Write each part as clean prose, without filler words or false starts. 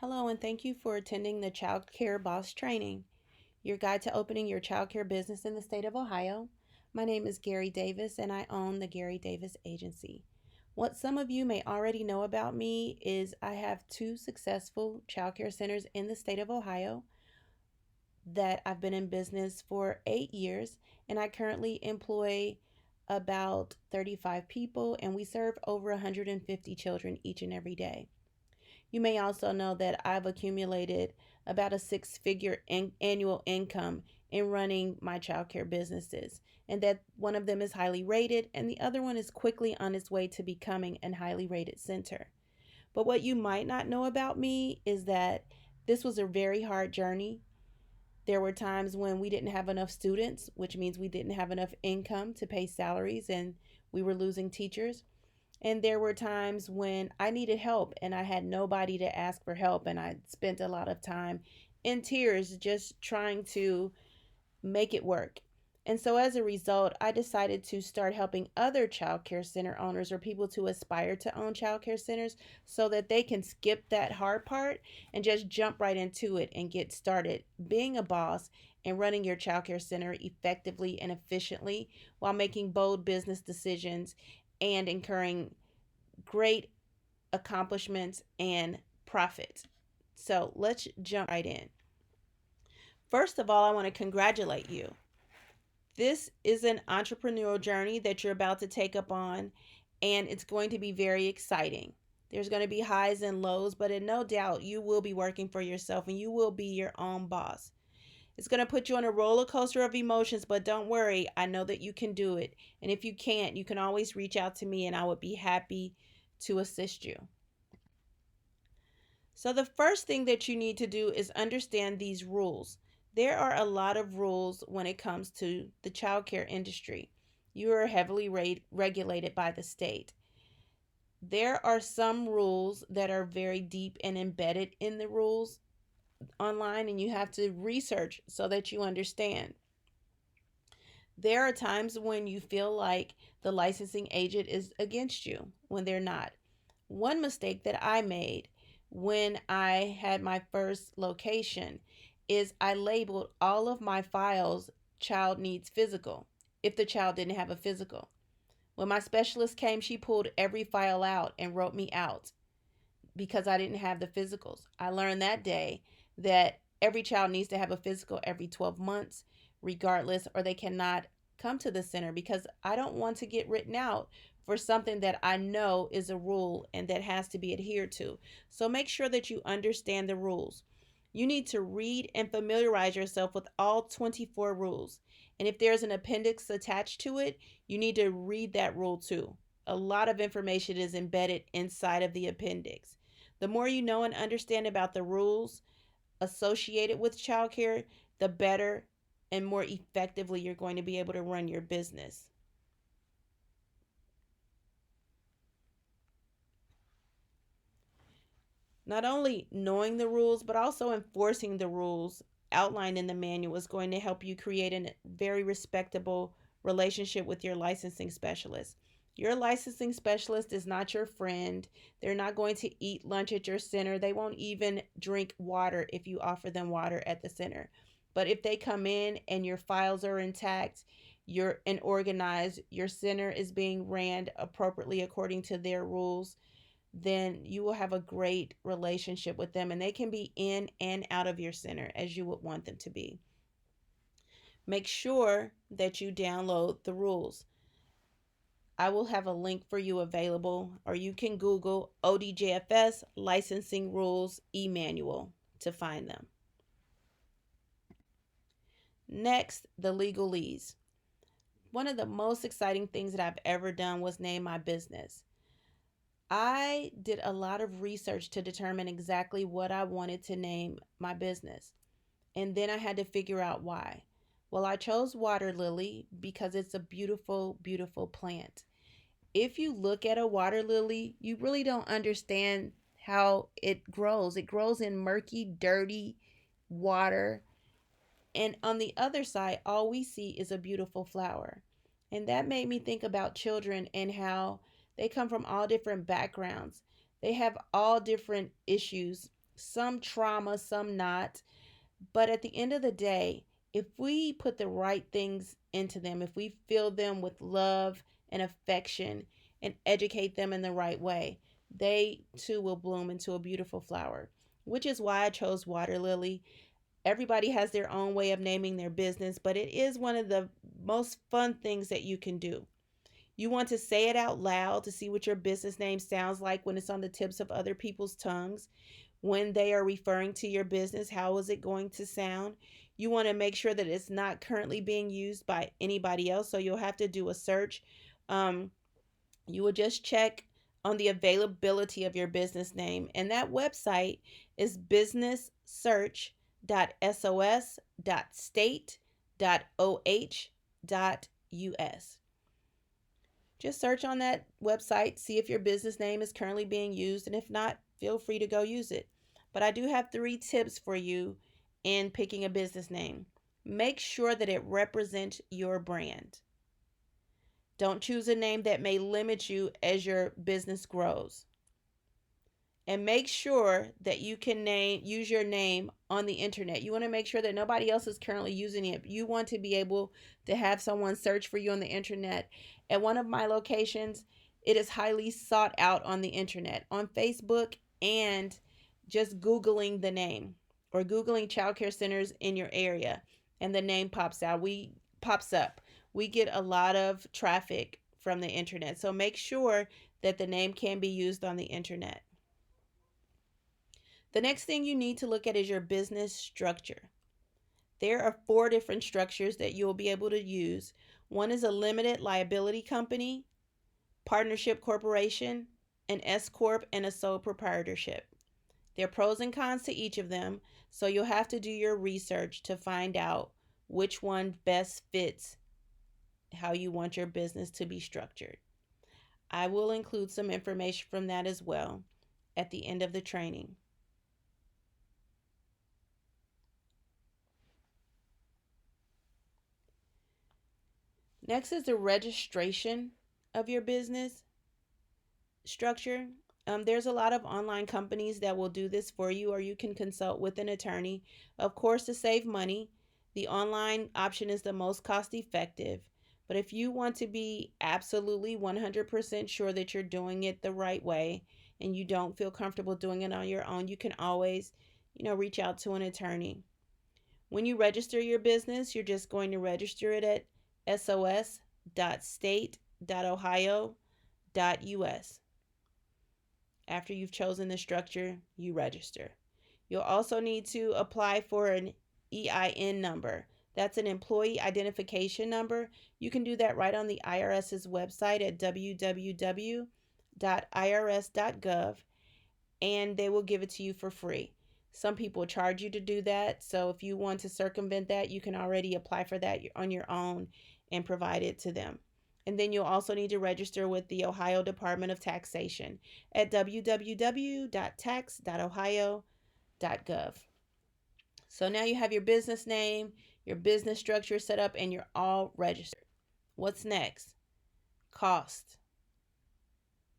Hello, and thank you for attending the Childcare Boss Training, your guide to opening your childcare business in the state of Ohio. My name is Gary Davis, and I own the Gary Davis Agency. What some of you may already know about me is I have two successful childcare centers in the state of Ohio that I've been in business for 8 years, and I currently employ about 35 people, and we serve over 150 children each and every day. You may also know that I've accumulated about a six-figure annual income in running my childcare businesses, and that one of them is highly rated, and the other one is quickly on its way to becoming a highly rated center. But what you might not know about me is that this was a very hard journey. There were times when we didn't have enough students, which means we didn't have enough income to pay salaries, and we were losing teachers. And there were times when I needed help and I had nobody to ask for help. And I spent a lot of time in tears just trying to make it work. And so as a result, I decided to start helping other child care center owners or people to aspire to own child care centers so that they can skip that hard part and just jump right into it and get started being a boss and running your child care center effectively and efficiently while making bold business decisions and incurring great accomplishments and profits. So let's jump right in. First of all, I want to congratulate you. This is an entrepreneurial journey that you're about to take up on, and it's going to be very exciting. There's going to be highs and lows, but in no doubt, you will be working for yourself and you will be your own boss. It's going to put you on a roller coaster of emotions, but don't worry. I know that you can do it. And if you can't, you can always reach out to me and I would be happy to assist you. So, the first thing that you need to do is understand these rules. There are a lot of rules when it comes to the childcare industry. You are heavily regulated by the state. There are some rules that are very deep and embedded in the rules online, and you have to research so that you understand. There are times when you feel like the licensing agent is against you when they're not. One mistake that I made when I had my first location is I labeled all of my files child needs physical if the child didn't have a physical. When my specialist came, she pulled every file out and wrote me out because I didn't have the physicals. I learned that day that every child needs to have a physical every 12 months, regardless, or they cannot come to the center because I don't want to get written out for something that I know is a rule and that has to be adhered to. So make sure that you understand the rules. You need to read and familiarize yourself with all 24 rules. And if there's an appendix attached to it, you need to read that rule too. A lot of information is embedded inside of the appendix. The more you know and understand about the rules associated with childcare, the better and more effectively you're going to be able to run your business. Not only knowing the rules, but also enforcing the rules outlined in the manual is going to help you create a very respectable relationship with your licensing specialist. Your licensing specialist is not your friend. They're not going to eat lunch at your center. They won't even drink water if you offer them water at the center. But if they come in and your files are intact, you're and organized, your center is being ran appropriately according to their rules, then you will have a great relationship with them and they can be in and out of your center as you would want them to be. Make sure that you download the rules. I will have a link for you available, or you can Google ODJFS Licensing Rules e-manual to find them. Next, the legalese. One of the most exciting things that I've ever done was name my business. I did a lot of research to determine exactly what I wanted to name my business. And then I had to figure out why. Well, I chose water lily because it's a beautiful, beautiful plant. If you look at a water lily, you really don't understand how it grows. It grows in murky, dirty water. And on the other side, all we see is a beautiful flower. And that made me think about children and how they come from all different backgrounds. They have all different issues some trauma, some not. But at the end of the day, if we put the right things into them, if we fill them with love and affection and educate them in the right way, they too will bloom into a beautiful flower, which is why I chose water lily. Everybody has their own way of naming their business, but it is one of the most fun things that you can do. You want to say it out loud to see what your business name sounds like when it's on the tips of other people's tongues. When they are referring to your business, how is it going to sound? You want to make sure that it's not currently being used by anybody else. So you'll have to do a search. Um, you will just check on the availability of your business name. And that website is businesssearch.sos.state.oh.us. Just search on that website, see if your business name is currently being used, and if not, feel free to go use it. But I do have 3 tips for you in picking a business name. Make sure that it represents your brand. Don't choose a name that may limit you as your business grows. And make sure that you can use your name on the internet. You want to make sure that nobody else is currently using it. You want to be able to have someone search for you on the internet. At one of my locations, it is highly sought out on the internet, on Facebook, and just Googling the name or Googling childcare centers in your area, and the name pops up. We get a lot of traffic from the internet. So make sure that the name can be used on the internet. The next thing you need to look at is your business structure. There are 4 different structures that you'll be able to use. One is a limited liability company, partnership corporation, an S Corp, and a sole proprietorship. There are pros and cons to each of them, so you'll have to do your research to find out which one best fits how you want your business to be structured. I will include some information from that as well at the end of the training. Next is the registration of your business structure. There's a lot of online companies that will do this for you, or you can consult with an attorney. Of course, to save money, the online option is the most cost effective. But if you want to be absolutely 100% sure that you're doing it the right way and you don't feel comfortable doing it on your own, you can always, reach out to an attorney. When you register your business, you're just going to register it at sos.state.ohio.us. After you've chosen the structure, you register. You'll also need to apply for an EIN number. That's an employee identification number. You can do that right on the IRS's website at www.irs.gov, and they will give it to you for free. Some people charge you to do that, so if you want to circumvent that, you can already apply for that on your own and provide it to them. And then you'll also need to register with the Ohio Department of Taxation at www.tax.ohio.gov. So now you have your business name, your business structure set up, and you're all registered. What's next? Cost.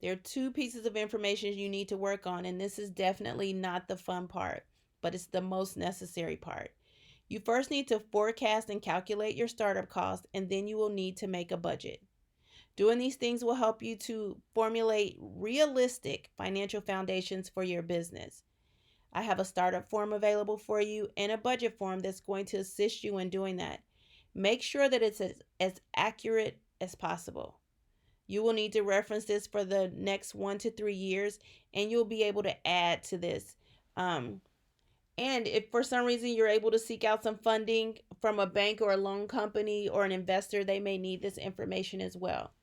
There are 2 pieces of information you need to work on, and this is definitely not the fun part, but it's the most necessary part. You first need to forecast and calculate your startup cost, and then you will need to make a budget. Doing these things will help you to formulate realistic financial foundations for your business. I have a startup form available for you and a budget form that's going to assist you in doing that. Make sure that it's as accurate as possible. You will need to reference this for the next 1 to 3 years, and you'll be able to add to this. And if for some reason you're able to seek out some funding from a bank or a loan company or an investor, they may need this information as well.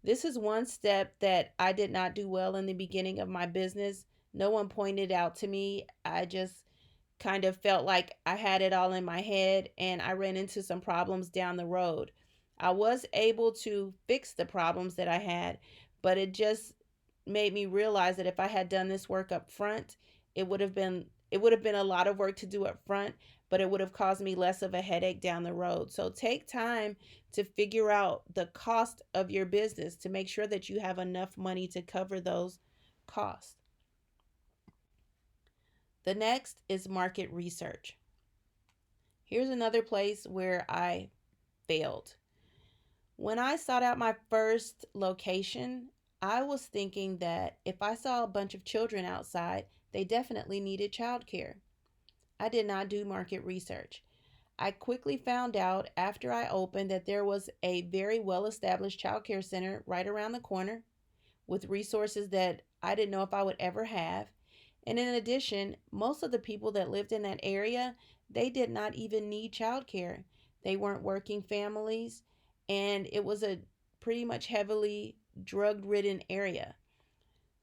This is one step that I did not do well in the beginning of my business. No one pointed out to me. I just kind of felt like I had it all in my head, and I ran into some problems down the road. I was able to fix the problems that I had, but it just made me realize that if I had done this work up front, it would have been a lot of work to do up front, but it would have caused me less of a headache down the road. So take time to figure out the cost of your business to make sure that you have enough money to cover those costs. The next is market research. Here's another place where I failed. When I sought out my first location, I was thinking that if I saw a bunch of children outside, they definitely needed childcare. I did not do market research. I quickly found out after I opened that there was a very well established childcare center right around the corner with resources that I didn't know if I would ever have. And in addition, most of the people that lived in that area, they did not even need childcare. They weren't working families, and it was a pretty much heavily drug ridden area.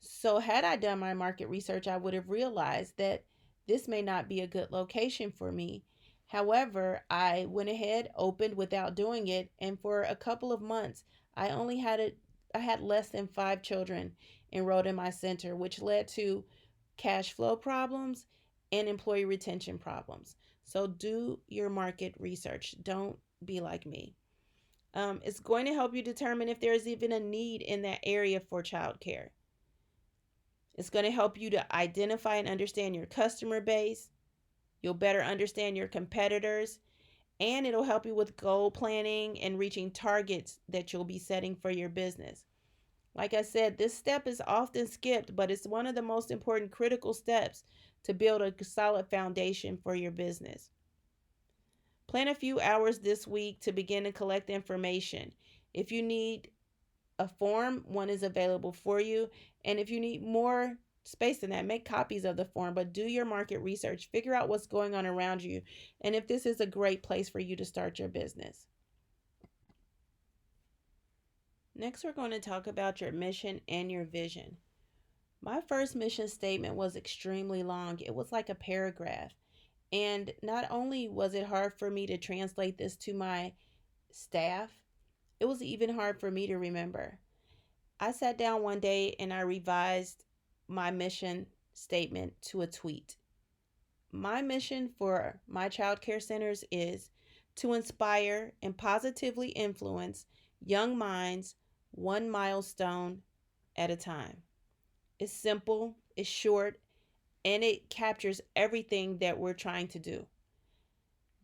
So, had I done my market research, I would have realized that this may not be a good location for me. However, I went ahead, opened without doing it, and for a couple of months, I only had it. I had less than 5 children enrolled in my center, which led to cash flow problems and employee retention problems. So, do your market research. Don't be like me. It's going to help you determine if there is even a need in that area for childcare. It's going to help you to identify and understand your customer base. You'll better understand your competitors, and it'll help you with goal planning and reaching targets that you'll be setting for your business. Like I said, this step is often skipped, but it's one of the most important critical steps to build a solid foundation for your business. Plan a few hours this week to begin to collect information. If you need a form, one is available for you. And if you need more space than that, make copies of the form, but do your market research. Figure out what's going on around you and if this is a great place for you to start your business. Next, we're going to talk about your mission and your vision. My first mission statement was extremely long. It was like a paragraph. And not only was it hard for me to translate this to my staff, it was even hard for me to remember. I sat down one day and I revised my mission statement to a tweet. My mission for my child care centers is to inspire and positively influence young minds one milestone at a time. It's simple, it's short, and it captures everything that we're trying to do.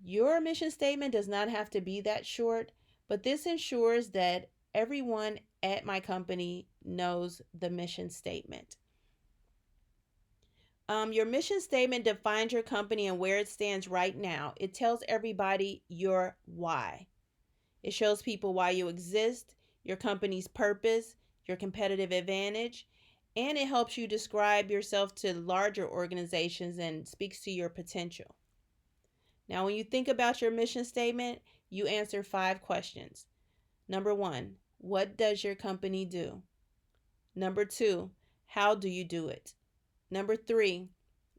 Your mission statement does not have to be that short, but this ensures that everyone at my company knows the mission statement. Your mission statement defines your company and where it stands right now. It tells everybody your why. It shows people why you exist, your company's purpose, your competitive advantage, and it helps you describe yourself to larger organizations and speaks to your potential. Now, when you think about your mission statement, you answer 5 questions. Number 1, what does your company do? Number 2, how do you do it? Number 3,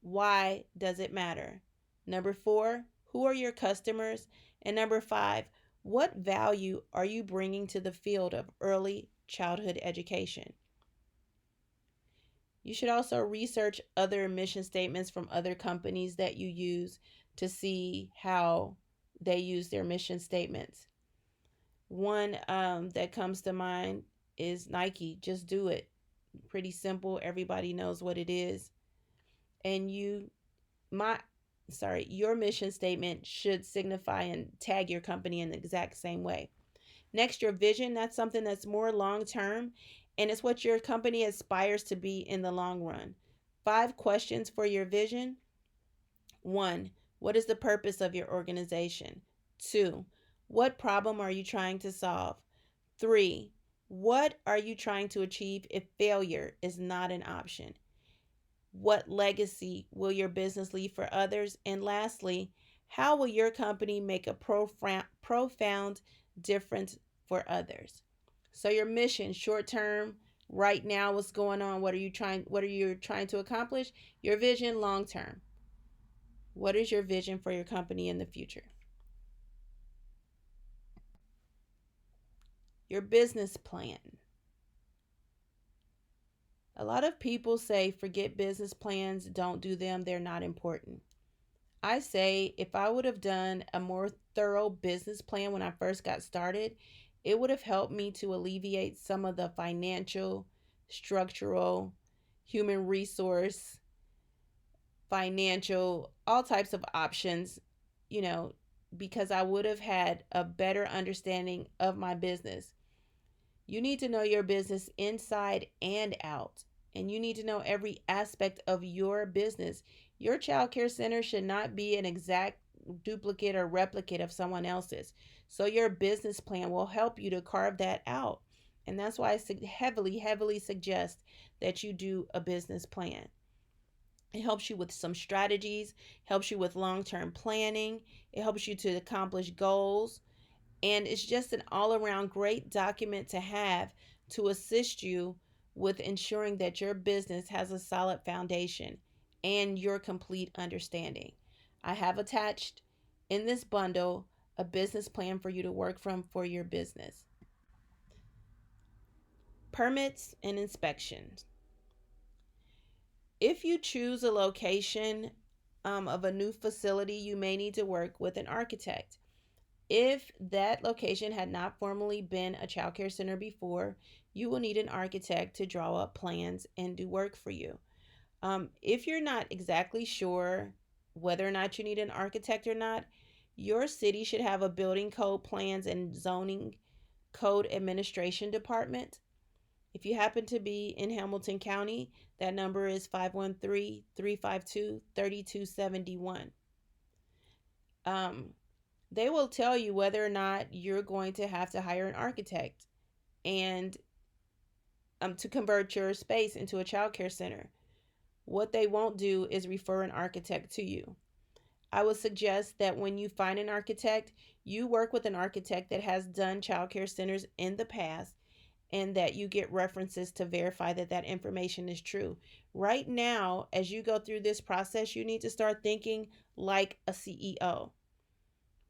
why does it matter? Number 4, who are your customers? And number 5, what value are you bringing to the field of early childhood education? You should also research other mission statements from other companies that you use to see how they use their mission statements. One that comes to mind is Nike. Just do it. Pretty simple. Everybody knows what it is. And your mission statement should signify and tag your company in the exact same way. Next, your vision. That's something that's more long term, and it's what your company aspires to be in the long run. 5 questions for your vision. 1, what is the purpose of your organization? 2, what problem are you trying to solve? 3, what are you trying to achieve if failure is not an option? What legacy will your business leave for others? And lastly, how will your company make a profound difference for others? So your mission, short term, right now, what's going on? What are you trying to accomplish? Your vision, long term. What is your vision for your company in the future? Your business plan. A lot of people say forget business plans, don't do them, they're not important. I say if I would have done a more thorough business plan when I first got started, it would have helped me to alleviate some of the financial, structural, human resource financial, all types of options, you know, because I would have had a better understanding of my business. You need to know your business inside and out, and you need to know every aspect of your business. Your child care center should not be an exact duplicate or replicate of someone else's. So, your business plan will help you to carve that out. And that's why I heavily suggest that you do a business plan. It helps you with some strategies, helps you with long term planning, it helps you to accomplish goals, and it's just an all around great document to have to assist you with ensuring that your business has a solid foundation and your complete understanding. I have attached in this bundle a business plan for you to work from for your business. Permits and inspections. If you choose a location of a new facility, you may need to work with an architect. If that location had not formally been a child care center before, you will need an architect to draw up plans and do work for you. If you're not exactly sure whether or not you need an architect or not, your city should have a building code plans and zoning code administration department. If you happen to be in Hamilton County, that number is 513-352-3271. They will tell you whether or not you're going to have to hire an architect and to convert your space into a child care center. What they won't do is refer an architect to you. I would suggest that when you find an architect, you work with an architect that has done child care centers in the past and that you get references to verify that that information is true. Right now, as you go through this process, you need to start thinking like a CEO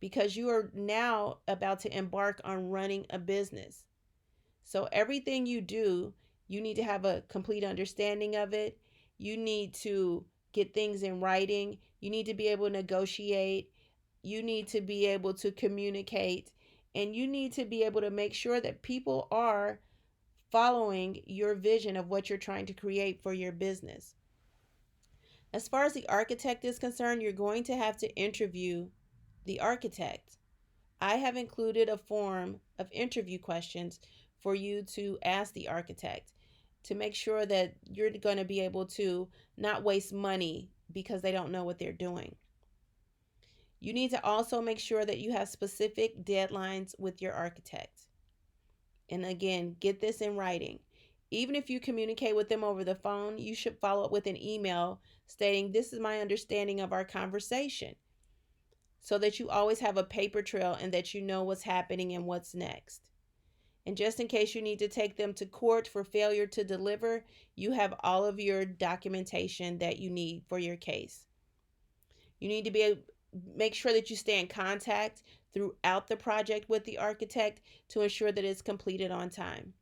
because you are now about to embark on running a business. So everything you do, you need to have a complete understanding of it. You need to get things in writing. You need to be able to negotiate. You need to be able to communicate. And you need to be able to make sure that people are following your vision of what you're trying to create for your business. As far as the architect is concerned, you're going to have to interview the architect. I have included a form of interview questions for you to ask the architect to make sure that you're going to be able to not waste money because they don't know what they're doing. You need to also make sure that you have specific deadlines with your architect. And again, get this in writing. Even if you communicate with them over the phone, you should follow up with an email stating, "This is my understanding of our conversation," so that you always have a paper trail and that you know what's happening and what's next. And just in case you need to take them to court for failure to deliver, you have all of your documentation that you need for your case. You need to make sure that you stay in contact throughout the project with the architect to ensure that it's completed on time.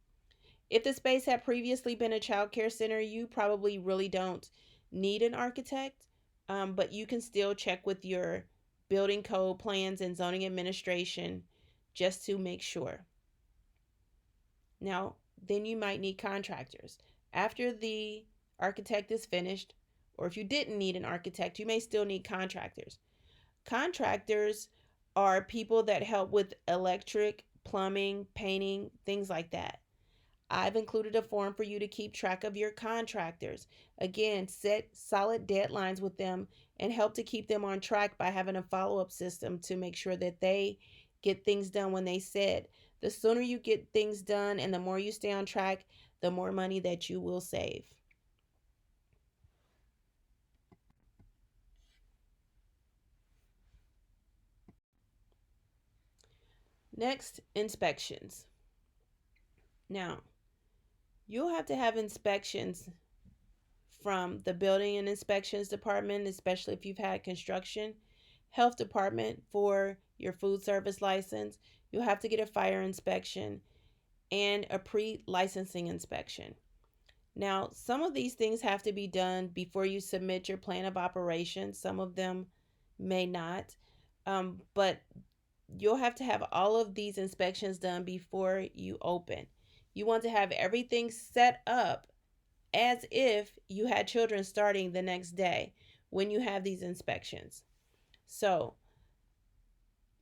If the space had previously been a child care center, you probably really don't need an architect, but you can still check with your building code plans and zoning administration just to make sure. Now, then you might need contractors. After the architect is finished, or if you didn't need an architect, you may still need contractors. Contractors are people that help with electric, plumbing, painting, things like that. I've included a form for you to keep track of your contractors. Again, set solid deadlines with them and help to keep them on track by having a follow-up system to make sure that they get things done when they said. The sooner you get things done and the more you stay on track, the more money that you will save. Next, inspections. Now, you'll have to have inspections from the building and inspections department, especially if you've had construction, health department for your food service license. You'll have to get a fire inspection and a pre-licensing inspection. Now, some of these things have to be done before you submit your plan of operations. Some of them may not, but you'll have to have all of these inspections done before you open. You want to have everything set up as if you had children starting the next day. when you have these inspections. So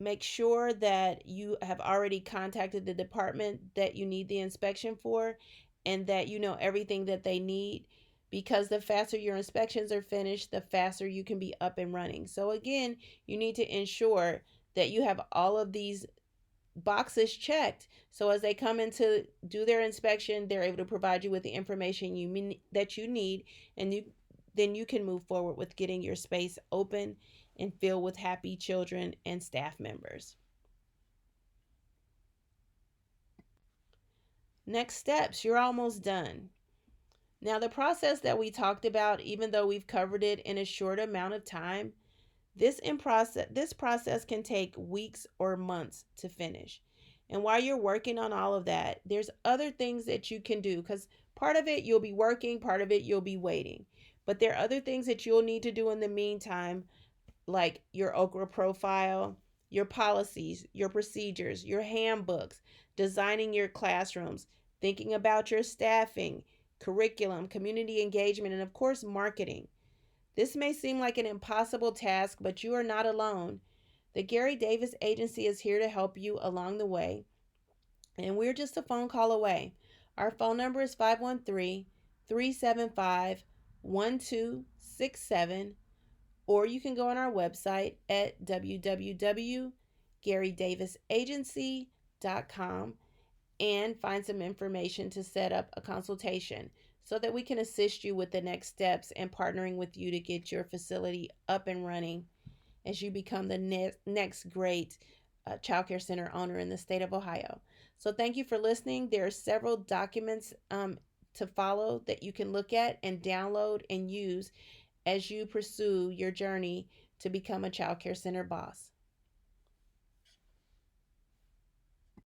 make sure that you have already contacted the department that you need the inspection for, and that you know everything that they need, because the faster your inspections are finished, the faster you can be up and running. So again, you need to ensure that you have all of these boxes checked, so as they come in to do their inspection, they're able to provide you with the information that you need, and then you can move forward with getting your space open and filled with happy children and staff members. Next steps, you're almost done. Now, the process that we talked about, even though we've covered it in a short amount of time, this process can take weeks or months to finish. And while you're working on all of that, there's other things that you can do, because part of it you'll be working, part of it you'll be waiting. But there are other things that you'll need to do in the meantime, like your Okra profile, your policies, your procedures, your handbooks, designing your classrooms, thinking about your staffing, curriculum, community engagement, and of course, marketing. This may seem like an impossible task, but you are not alone. The Gary Davis Agency is here to help you along the way, and we're just a phone call away. Our phone number is 513-375-1267, or you can go on our website at www.garydavisagency.com and find some information to set up a consultation so that we can assist you with the next steps and partnering with you to get your facility up and running as you become the next great child care center owner in the state of Ohio. So thank you for listening. There are several documents to follow that you can look at and download and use as you pursue your journey to become a child care center boss.